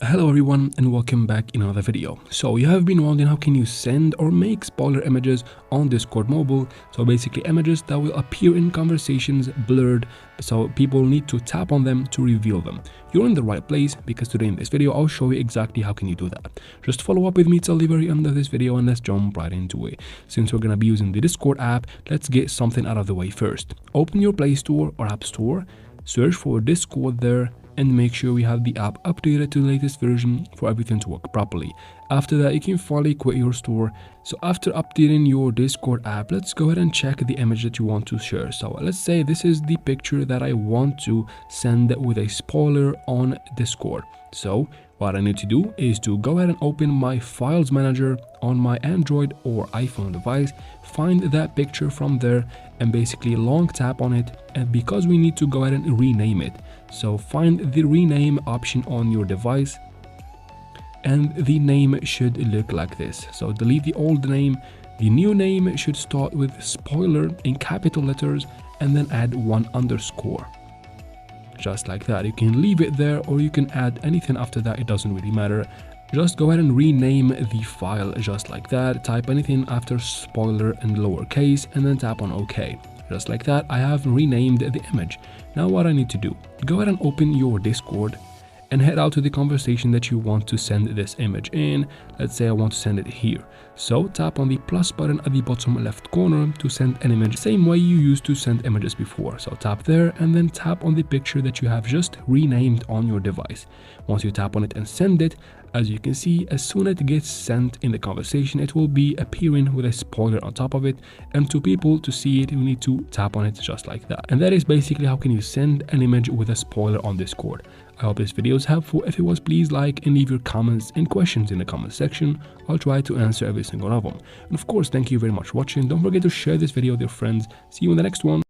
Hello everyone and welcome back in another video. So you have been wondering how can you send or make spoiler images on Discord mobile. So basically images that will appear in conversations blurred, so people need to tap on them to reveal them. You're in the right place because today in this video I'll show you exactly how can you do that. Just follow up with me till the very end of this video and let's jump right into it. Since we're gonna be using the Discord app, let's get something out of the way first. Open your Play Store or App Store, search for Discord there, and make sure we have the app updated to the latest version for everything to work properly. After that, you can finally quit your store. So after updating your Discord app, let's go ahead and check the image that you want to share. So let's say this is the picture that I want to send with a spoiler on Discord. So what I need to do is to go ahead and open my files manager on my Android or iPhone device, find that picture from there and basically long tap on it, and because we need to go ahead and rename it, so find the rename option on your device and the name should look like this. So delete the old name, the new name should start with spoiler in capital letters and then add 1 underscore. Just like that. You can leave it there or you can add anything after that, it doesn't really matter. Just go ahead and rename the file just like that. Type anything after spoiler in lowercase and then tap on OK. Just like that, I have renamed the image. Now what I need to do, go ahead and open your Discord and head out to the conversation that you want to send this image in. Let's say I want to send it here. So tap on the plus button at the bottom left corner to send an image, same way you used to send images before. So tap there and then tap on the picture that you have just renamed on your device. Once you tap on it and send it, as you can see, as soon as it gets sent in the conversation, it will be appearing with a spoiler on top of it. And to people to see it, you need to tap on it just like that. And that is basically how can you send an image with a spoiler on Discord. I hope this video is helpful. If it was, please like and leave your comments and questions in the comment section. I'll try to answer every single one of them. And of course, thank you very much for watching. Don't forget to share this video with your friends. See you in the next one.